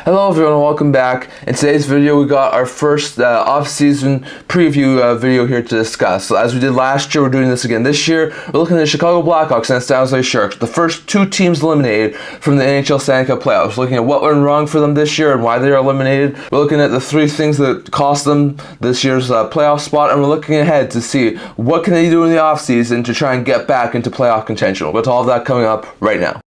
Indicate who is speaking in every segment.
Speaker 1: Hello everyone and welcome back. In today's video we got our first off-season preview video here to discuss. So as we did last year, we're doing this again this year. We're looking at the Chicago Blackhawks and the San Jose Sharks, the first two teams eliminated from the NHL Stanley Cup playoffs. Looking at what went wrong for them this year and why they are eliminated. We're looking at the three things that cost them this year's playoff spot, and we're looking ahead to see what can they do in the off-season to try and get back into playoff contention. With all of that coming up right now.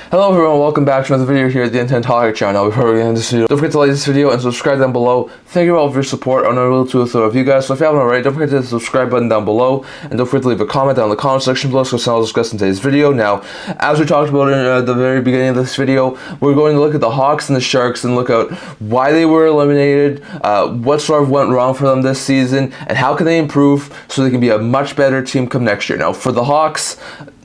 Speaker 1: Hello everyone, welcome back to another video here at the Intent Talker channel. Before we get into this video, don't forget to like this video and subscribe down below. Thank you all for your support on our little tool of you guys. So if you haven't already, don't forget to hit the subscribe button down below, and don't forget to leave a comment down in the comment section below so I'll discuss in today's video. Now, as we talked about in the very beginning of this video, we're going to look at the Hawks and the Sharks and look at why they were eliminated, what sort of went wrong for them this season, and how can they improve so they can be a much better team come next year. Now, for the Hawks,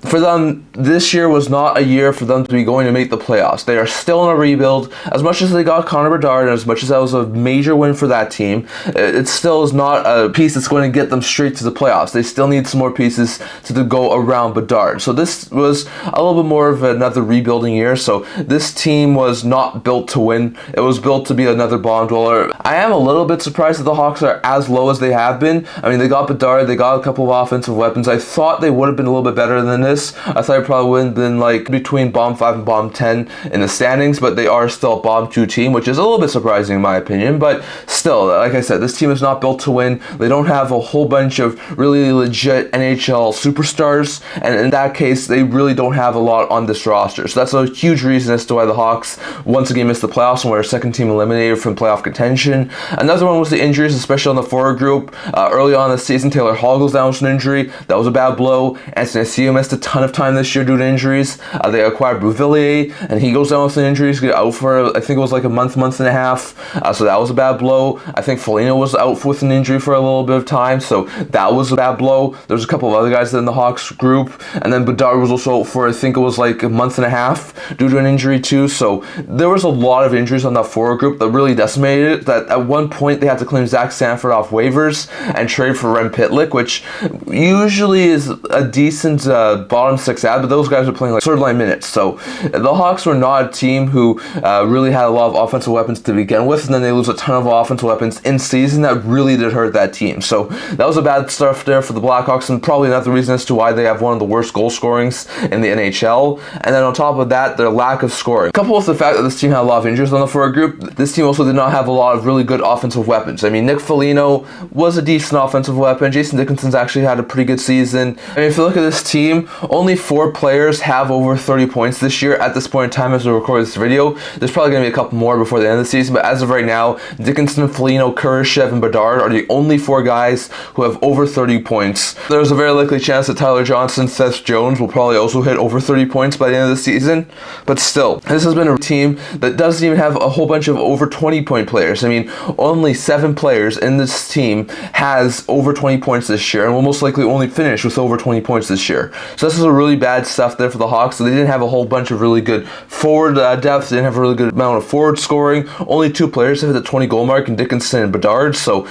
Speaker 1: for them, this year was not a year for them to be going to make the playoffs. They are still in a rebuild. As much as they got Connor Bedard, and as much as that was a major win for that team, it still is not a piece that's going to get them straight to the playoffs. They still need some more pieces to go around Bedard. So this was a little bit more of another rebuilding year. So this team was not built to win. It was built to be another bottom dweller. I am a little bit surprised that the Hawks are as low as they have been. I mean, they got Bedard, they got a couple of offensive weapons. I thought they would have been a little bit better than this. I thought it probably would have been like between bottom 5 and bottom 10 in the standings, but they are still a bottom 2 team, which is a little bit surprising in my opinion. But still, like I said, this team is not built to win. They don't have a whole bunch of really legit NHL superstars, and in that case, they really don't have a lot on this roster. So that's a huge reason as to why the Hawks once again missed the playoffs and were a second team eliminated from playoff contention. Another one was the injuries, especially on the forward group. Early on in the season, Taylor Hall goes down with an injury. That was a bad blow. Anthony Cia missed a ton of time this year due to injuries. They acquired Bouvillier, and he goes down with an injury. He's out for, I think it was like a month and a half. So that was a bad blow. I think Foligno was out with an injury for a little bit of time, so that was a bad blow. There's a couple of other guys in the Hawks group, and then Bedard was also out for, I think it was like a month and a half due to an injury too. So there was a lot of injuries on that forward group that really decimated it. That at one point they had to claim Zach Sanford off waivers and trade for Rem Pitlick, which usually is a decent bottom 6 ad, but those guys are playing like third line minutes. So the Hawks were not a team who really had a lot of offensive weapons to begin with, and then they lose a ton of offensive weapons in season. That really did hurt that team. So that was a bad stuff there for the Blackhawks, and probably another reason as to why they have one of the worst goal scorings in the NHL. And then on top of that, their lack of scoring. Coupled with the fact that this team had a lot of injuries on the forward group, this team also did not have a lot of really good offensive weapons. I mean, Nick Foligno was a decent offensive weapon. Jason Dickinson's actually had a pretty good season. I mean, if you look at this team, only 4 players have over 30 points this year at this point in time as we record this video. There's probably going to be a couple more before the end of the season, but as of right now, Dickinson, Foligno, Kurashev, and Bedard are the only 4 guys who have over 30 points. There's a very likely chance that Tyler Johnson, Seth Jones will probably also hit over 30 points by the end of the season, but still, this has been a team that doesn't even have a whole bunch of over 20 point players. I mean, only 7 players in this team has over 20 points this year, and will most likely only finish with over 20 points this year. So this is a really bad stuff there for the Hawks. So they didn't have a whole bunch of really good forward depth. They didn't have a really good amount of forward scoring. Only 2 players have hit the 20 goal mark in Dickinson and Bedard. So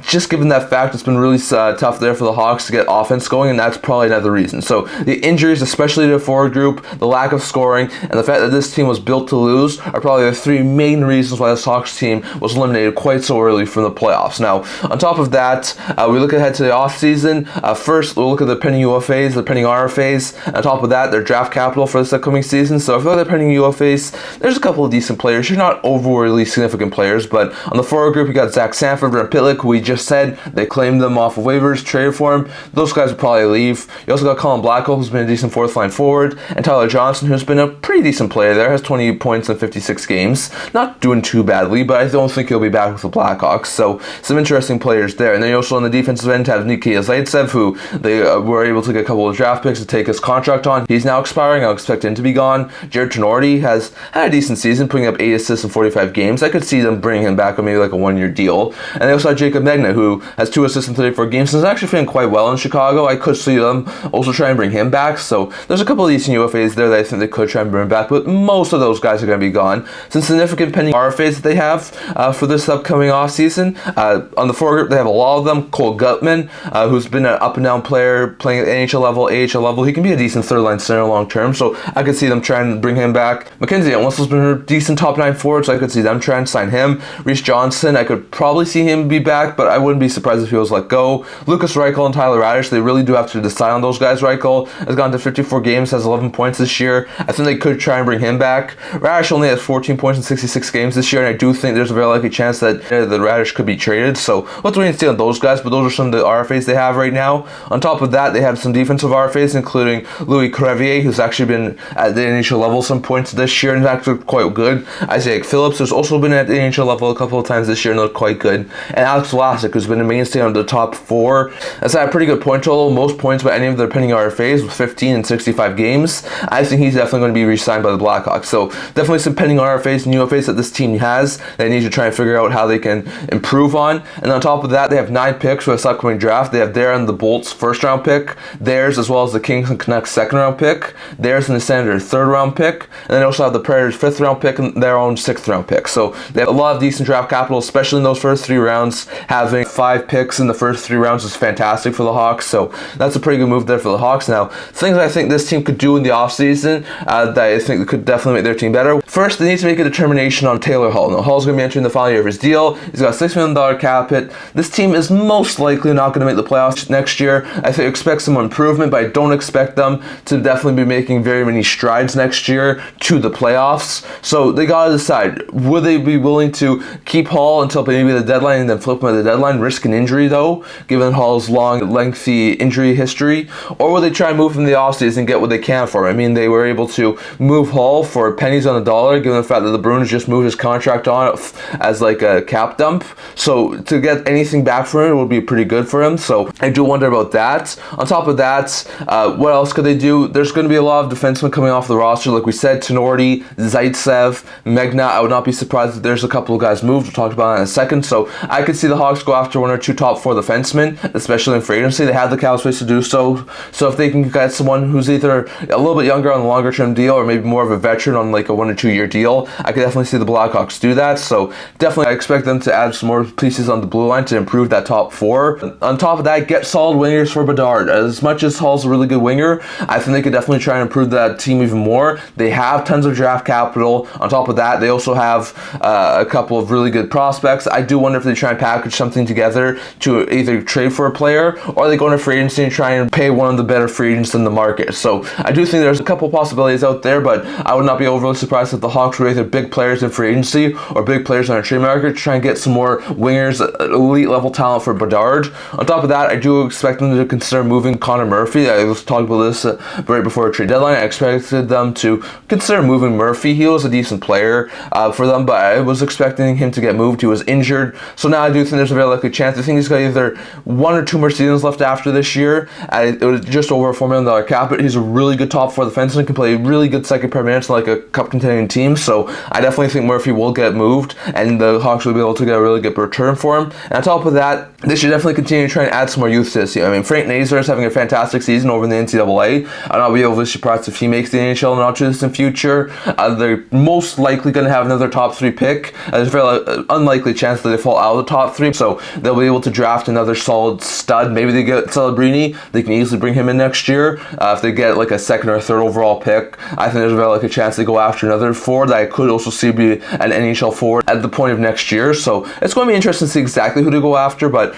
Speaker 1: just given that fact, it's been really tough there for the Hawks to get offense going, and that's probably another reason. So the injuries, especially to the forward group, the lack of scoring, and the fact that this team was built to lose are probably the 3 main reasons why this Hawks team was eliminated quite so early from the playoffs. Now, on top of that, we look ahead to the offseason. First, we'll look at the pending UFAs, the pending RFAs. On top of that, their draft capital for this upcoming season. So if you look at the pending UFAs, there's a couple of decent players. You're not overly significant players, but on the forward group, you got Zach Sanford, Rem Pitlick, who we just said they claimed them off of waivers, traded for him. Those guys will probably leave. You also got Colin Blackwell, who's been a decent 4th line forward, and Tyler Johnson, who's been a pretty decent player there, has 20 points in 56 games. Not doing too badly, but I don't think he'll be back with the Blackhawks. So some interesting players there. And then you also on the defensive end have Nikita Zaitsev, who they were able to get a couple of draft picks prospects to take his contract on. He's now expiring. I'll expect him to be gone. Jared Tenorti has had a decent season, putting up 8 assists in 45 games. I could see them bringing him back on maybe like a 1-year deal. And they also have Jacob Megna, who has 2 assists in 34 games and is actually feeling quite well in Chicago. I could see them also try and bring him back. So there's a couple of decent UFAs there that I think they could try and bring back, but most of those guys are going to be gone. Some significant pending RFAs that they have for this upcoming offseason. On the forecourt, they have a lot of them. Cole Gutman, who's been an up-and-down player, playing at NHL level, AHL level. He can be a decent third-line center long-term, so I could see them trying to bring him back. Mackenzie Entwistle's been a decent top-9 forward, so I could see them trying to sign him. Reese Johnson, I could probably see him be back, but I wouldn't be surprised if he was let go. Lucas Reichel and Tyler Radish, they really do have to decide on those guys. Reichel has gone to 54 games, has 11 points this year. I think they could try and bring him back. Radish only has 14 points in 66 games this year, and I do think there's a very likely chance that the Radish could be traded, so let's wait and see on those guys, but those are some of the RFAs they have right now. On top of that, they have some defensive RFAs, including Louis Crevier, who's actually been at the NHL level some points this year and is actually quite good. Isaac Phillips has also been at the NHL level a couple of times this year and looked quite good. And Alex Vlasic, who's been a mainstay on the top 4, has had a pretty good point total, most points by any of their pending RFAs with 15 in 65 games. I think he's definitely going to be re-signed by the Blackhawks. So definitely some pending RFAs and UFAs that this team has. They need to try and figure out how they can improve on. And on top of that, they have 9 picks for this upcoming draft. They have Darren the Bolts first round pick, theirs as well as the Kings and Canucks second round pick, theirs and the Senators third round pick, and then they also have the Predators 5th round pick and their own 6th round pick. So they have a lot of decent draft capital, especially in those first 3 rounds. Having 5 picks in the first 3 rounds is fantastic for the Hawks, so that's a pretty good move there for the Hawks. Now, things I think this team could do in the offseason that I think could definitely make their team better. First, they need to make a determination on Taylor Hall. Now, Hall's going to be entering the final year of his deal. He's got a $6 million cap hit. This team is most likely not going to make the playoffs next year. I think expect some improvement, but I don't expect them to definitely be making very many strides next year to the playoffs. So they got to decide, would they be willing to keep Hall until maybe the deadline and then flip him at the deadline, risk an injury though, given Hall's long, lengthy injury history, or will they try and move him in the offseason and get what they can for him? I mean, they were able to move Hall for pennies on the dollar, given the fact that the Bruins just moved his contract on as like a cap dump. So to get anything back from it would be pretty good for him. So I do wonder about that. On top of that, what else could they do? There's going to be a lot of defensemen coming off the roster. Like we said, Tenorti, Zaitsev, Megna. I would not be surprised if there's a couple of guys moved. We'll talk about that in a second. So I could see the Hawks go after 1 or 2 top 4 defensemen, especially in free agency. They have the cap space to do so. So if they can get someone who's either a little bit younger on the longer term deal or maybe more of a veteran on like a 1 or 2 year deal, I could definitely see the Blackhawks do that. So definitely I expect them to add some more pieces on the blue line to improve that top 4. On top of that, get solid wingers for Bedard. As much as Hall's a really good winger, I think they could definitely try and improve that team even more. They have tons of draft capital. On top of that, they also have a couple of really good prospects. I do wonder if they try and package something together to either trade for a player or they go into free agency and try and pay one of the better free agents in the market. So I do think there's a couple possibilities out there, but I would not be overly surprised if the Hawks were either big players in free agency or big players on a trade market to try and get some more wingers, elite level talent for Bedard. On top of that, I do expect them to consider moving Connor Murphy. I was talking about this right before a trade deadline. I expected them to consider moving Murphy. He was a decent player for them, but I was expecting him to get moved. He was injured. So now I do think there's a very likely chance. I think he's got either 1 or 2 more seasons left after this year. It was just over a $4 million cap, but he's a really good top 4 defenseman, can play really good second pair minutes like a cup contending team. So I definitely think Murphy will get moved and the Hawks will be able to get a really good return for him. And on top of that, they should definitely continue to try and add some more youth to this team. I mean, Frank Nazar is having a fantastic season over in the NCAA. I'll not be overly surprised if he makes the NHL in the not-too-distant future. They're most likely going to have another top 3 pick. There's a very unlikely chance that they fall out of the top 3, so they'll be able to draft another solid stud. Maybe they get Celebrini. They can easily bring him in next year. If they get like a 2nd or 3rd overall pick, I think there's a very likely chance they go after another forward that I could also see be an NHL forward at the point of next year. So it's going to be interesting to see exactly who to go after, but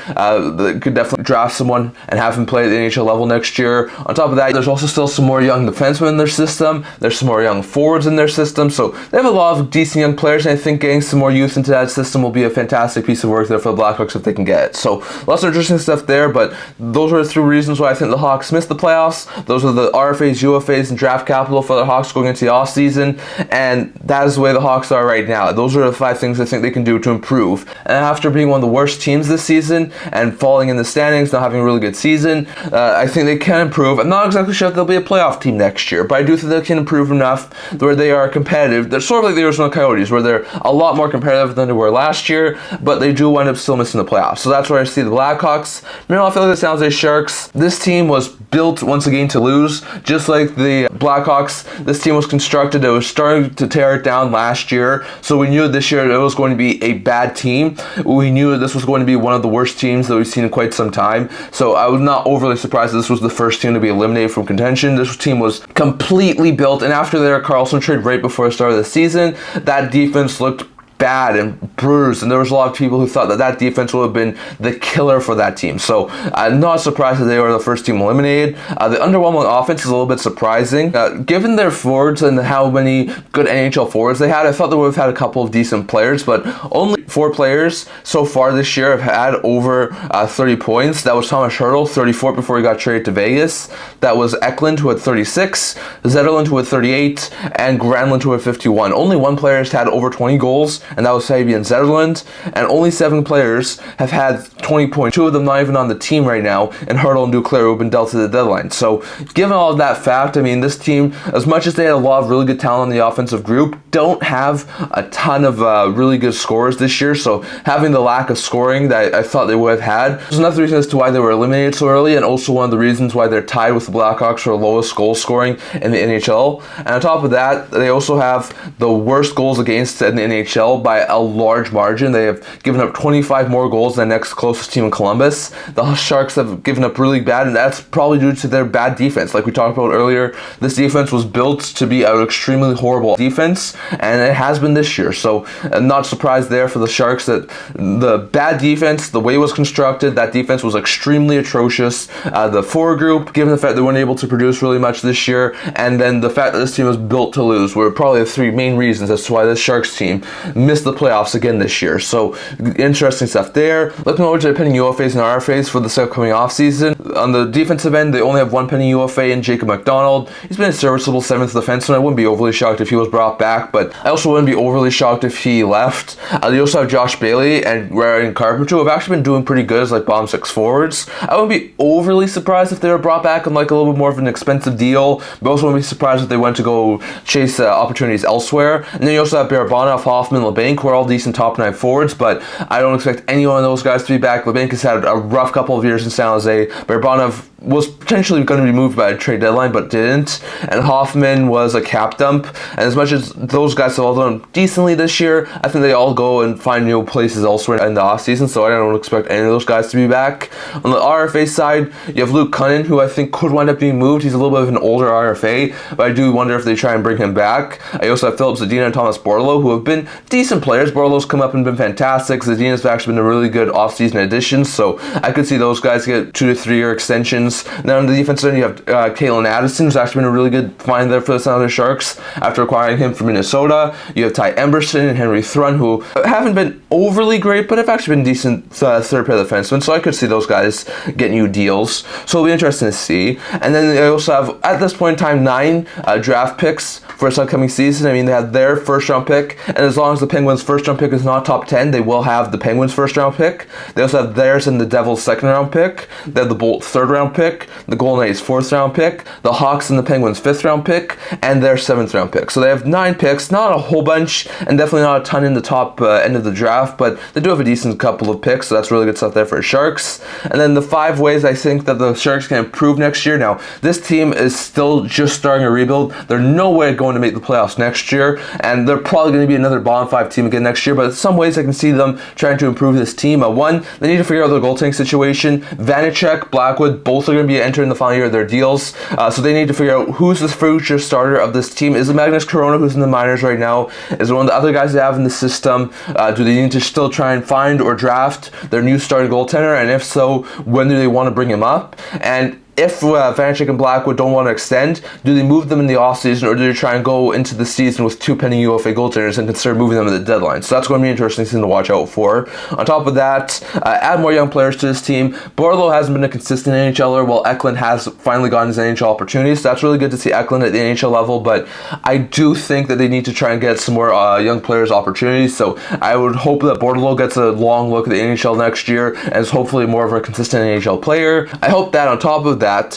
Speaker 1: they could definitely draft someone and have him play at the NHL level next year. On top of that, there's also still some more young defensemen in their system. There's some more young forwards in their system. So they have a lot of decent young players, and I think getting some more youth into that system will be a fantastic piece of work there for the Blackhawks if they can get it. So lots of interesting stuff there, but those are the 3 reasons why I think the Hawks missed the playoffs. Those are the RFAs, UFAs, and draft capital for the Hawks going into the offseason, and that is the way the Hawks are right now. Those are the 5 things I think they can do to improve. And after being one of the worst teams this season and falling in the standings, not having a really good season, I think they can improve improve. I'm not exactly sure if they'll be a playoff team next year, but I do think they can improve enough where they are competitive. They're sort of like the Arizona Coyotes, where they're a lot more competitive than they were last year, but they do wind up still missing the playoffs. So that's where I see the Blackhawks. Meanwhile, I feel like the San Jose Sharks, this team was built once again to lose. Just like the Blackhawks, this team was constructed. It was starting to tear it down last year, so we knew this year it was going to be a bad team. We knew this was going to be one of the worst teams that we've seen in quite some time, so I was not overly surprised that this was the first team to be eliminated from contention. This team was completely built, and after their Carlson trade right before the start of the season, that defense looked bad and bruised, and there was a lot of people who thought that that defense would have been the killer for that team. So I'm not surprised that they were the first team eliminated. The underwhelming offense is a little bit surprising. Given their forwards and how many good NHL forwards they had, I thought they would have had a couple of decent players, but only 4 players so far this year have had over 30 points. That was Thomas Hertl, 34 before he got traded to Vegas. That was Eklund, who had 36, Zetterlund, who had 38, and Granlund, who had 51. Only one player has had over 20 goals, and that was Fabian Zetterlund, and only 7 players have had 20 points. 2 of them not even on the team right now, and Hertl and Duclair, who have been dealt to the deadline. So given all of that fact, I mean, this team, as much as they had a lot of really good talent in the offensive group, don't have a ton of really good scorers this year, so having the lack of scoring that I thought they would have had was another reason as to why they were eliminated so early, and also one of the reasons why they're tied with the Blackhawks for lowest goal scoring in the NHL. And on top of that, they also have the worst goals against in the NHL by a large margin. They have given up 25 more goals than the next closest team in Columbus. The Sharks have given up really bad, and that's probably due to their bad defense. Like we talked about earlier, this defense was built to be an extremely horrible defense, and it has been this year. So I'm not surprised there for the Sharks that the bad defense, the way it was constructed, that defense was extremely atrocious. The forward group, given the fact they weren't able to produce really much this year, and then the fact that this team was built to lose, were probably the 3 main reasons as to why this Sharks team missed the playoffs again this year. So interesting stuff there. Looking over to the pending UFAs and RFAs for this upcoming offseason. On the defensive end, they only have 1 pending UFA in Jacob McDonald. He's been a serviceable 7th defenseman. I wouldn't be overly shocked if he was brought back, but I also wouldn't be overly shocked if he left. They also have Josh Bailey and Ryan Carpenter, who have actually been doing pretty good as like bottom 6 forwards. I wouldn't be overly surprised if they were brought back on like a little bit more of an expensive deal, but also wouldn't be surprised if they went to go chase opportunities elsewhere. And then you also have Barabanov, Hoffman, LeBanc, who are all decent top 9 forwards, but I don't expect any one of those guys to be back. LeBanc has had a rough couple of years in San Jose. Barabanov was potentially going to be moved by a trade deadline, but didn't. And Hoffman was a cap dump. And as much as those guys have all done decently this year, I think they all go and find new places elsewhere in the offseason, so I don't expect any of those guys to be back. On the RFA side, you have Luke Cunnin, who I think could wind up being moved. He's a little bit of an older RFA, but I do wonder if they try and bring him back. I also have Philip Zadina and Thomas Bortolo, who have been decent players. Bortolo's come up and been fantastic. Zadina's actually been a really good offseason addition, so I could see those guys get 2 to 3 year extensions. Now on the defensive end, you have Kalen Addison, who's actually been a really good find there for the San Jose Sharks after acquiring him from Minnesota. You have Ty Emberson and Henry Thrun, who haven't been overly great, but have actually been decent third pair defensemen, so I could see those guys get new deals. So it'll be interesting to see. And then they also have, at this point in time, 9 draft picks for this upcoming season. I mean, they have their first round pick, and as long as the Penguins' first round pick is not top 10, they will have the Penguins' first round pick. They also have theirs and the Devils' second round pick. They have the Bolts' third round pick, the Golden Knights' 4th round pick, the Hawks and the Penguins' 5th round pick, and their 7th round pick. So they have 9 picks, not a whole bunch, and definitely not a ton in the top end of the draft, but they do have a decent couple of picks, so that's really good stuff there for the Sharks. And then the 5 ways I think that the Sharks can improve next year. Now, this team is still just starting a rebuild. They're no way going to make the playoffs next year, and they're probably going to be another bottom 5 team again next year, but in some ways I can see them trying to improve this team. One, they need to figure out their goaltending situation. Vanacek, Blackwood, both are going to be entering the final year of their deals, so they need to figure out who's the future starter of this team. Is it Magnus Corona, who's in the minors right now? Is it one of the other guys they have in the system? Do they need to still try and find or draft their new starting goaltender, and if so, when do they want to bring him up? And if Vanacek and Blackwood don't want to extend, do they move them in the offseason, or do they try and go into the season with 2 pending UFA goaltenders and consider moving them at the deadline? So that's going to be an interesting thing to watch out for. On top of that, add more young players to this team. Bortolo hasn't been a consistent NHLer, while Eklund has finally gotten his NHL opportunities. So that's really good to see Eklund at the NHL level, but I do think that they need to try and get some more young players opportunities. So I would hope that Bortolo gets a long look at the NHL next year and is hopefully more of a consistent NHL player. I hope that on top of that, that.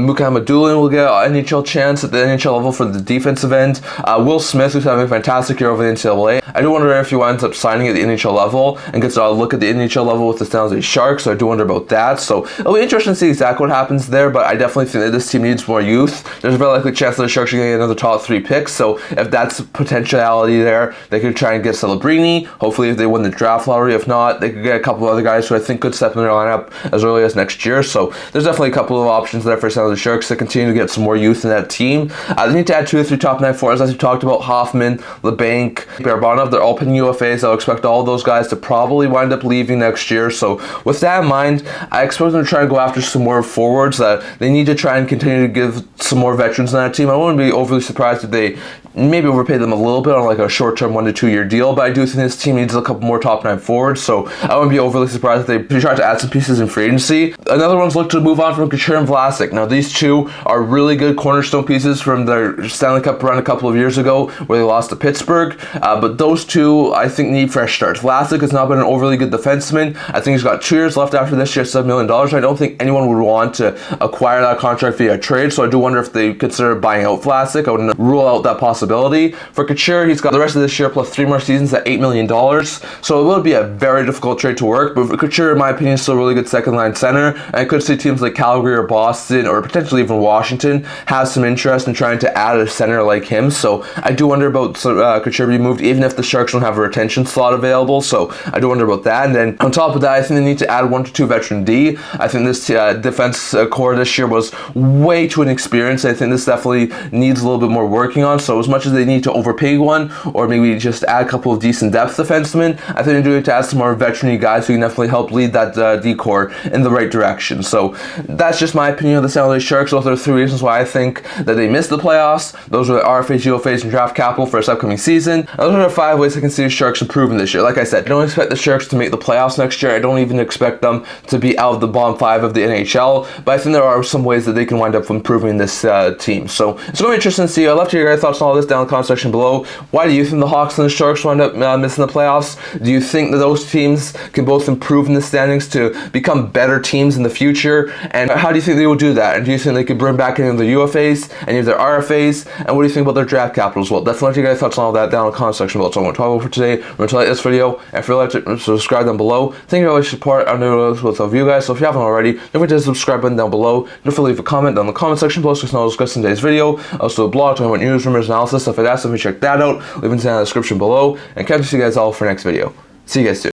Speaker 1: Mukama Doolin will get an NHL chance at the NHL level for the defensive end. Will Smith, who's having a fantastic year over the NCAA. I do wonder if he winds up signing at the NHL level and gets a look at the NHL level with the San Jose Sharks, so I do wonder about that. So it'll be interesting to see exactly what happens there, but I definitely think that this team needs more youth. There's a very likely chance that the Sharks are going to get another top 3 picks, so if that's potentiality there, they could try and get Celebrini. Hopefully if they win the draft lottery. If not, they could get a couple of other guys who I think could step in their lineup as early as next year. So there's definitely a couple of options there for San Jose Sharks to continue to get some more youth in that team. They need to add 2 or 3 top 9 forwards, as we talked about. Hoffman, LeBanc, Barabanov, they're all pending UFAs. I'll expect all those guys to probably wind up leaving next year. So with that in mind, I expect them to try and go after some more forwards. They need to try and continue to give some more veterans on that team. I wouldn't be overly surprised if they maybe overpay them a little bit on like a short-term 1 to 2 year deal, but I do think this team needs a couple more top 9 forwards, so I wouldn't be overly surprised if they try to add some pieces in free agency. Another one's look to move on from Couture and Vlasic. Now these two are really good cornerstone pieces from their Stanley Cup run a couple of years ago where they lost to Pittsburgh, but those two I think need fresh starts. Vlasic has not been an overly good defenseman. I think he's got 2 years left after this year, $7 million. I don't think anyone would want to acquire that contract via trade, so I do wonder if they consider buying out Vlasic. I wouldn't rule out that possibility. For Couture, he's got the rest of this year plus 3 more seasons at $8 million, so it will be a very difficult trade to work, but Couture, in my opinion, is still a really good second line center, and I could see teams like Calgary or Boston or potentially even Washington have some interest in trying to add a center like him, so I do wonder about Couture being moved, even if the Sharks don't have a retention slot available, so I do wonder about that. And then on top of that, I think they need to add 1 to 2 veteran D. I think this defense core this year was way too inexperienced. I think this definitely needs a little bit more working on, so as much as they need to overpay one or maybe just add a couple of decent depth defensemen, I think they do need to add some more veteran guys who can definitely help lead that D core in the right direction. So that's just my opinion of the San Jose Sharks. Those are 3 reasons why I think that they missed the playoffs. Those are the RFAs, UFAs, and draft capital for this upcoming season. And those are the 5 ways I can see the Sharks improving this year. Like I said, I don't expect the Sharks to make the playoffs next year. I don't even expect them to be out of the bottom 5 of the NHL, but I think there are some ways that they can wind up improving this team. So it's going to be interesting to see. I'd love to hear your thoughts on all this down in the comment section below. Why do you think the Hawks and the Sharks wind up missing the playoffs? Do you think that those teams can both improve in the standings to become better teams in the future? And how do you think they will do that? And do you think they could bring back any of their UFAs, any of their RFAs? And what do you think about their draft capital as well? Definitely let your guys' thoughts on all that down in the comment section below. So I'm going to talk about for today. Remember to like this video, and if you like to subscribe down below. Thank you for all your support. I know with all of you guys. So if you haven't already, don't forget to hit the subscribe button down below. Don't forget to leave a comment down in the comment section below so you can discuss today's video. Also a blog talking about news, rumors, analysis, stuff like that. So if you check that out, leave it in the description below. And catch you guys all for next video. See you guys soon.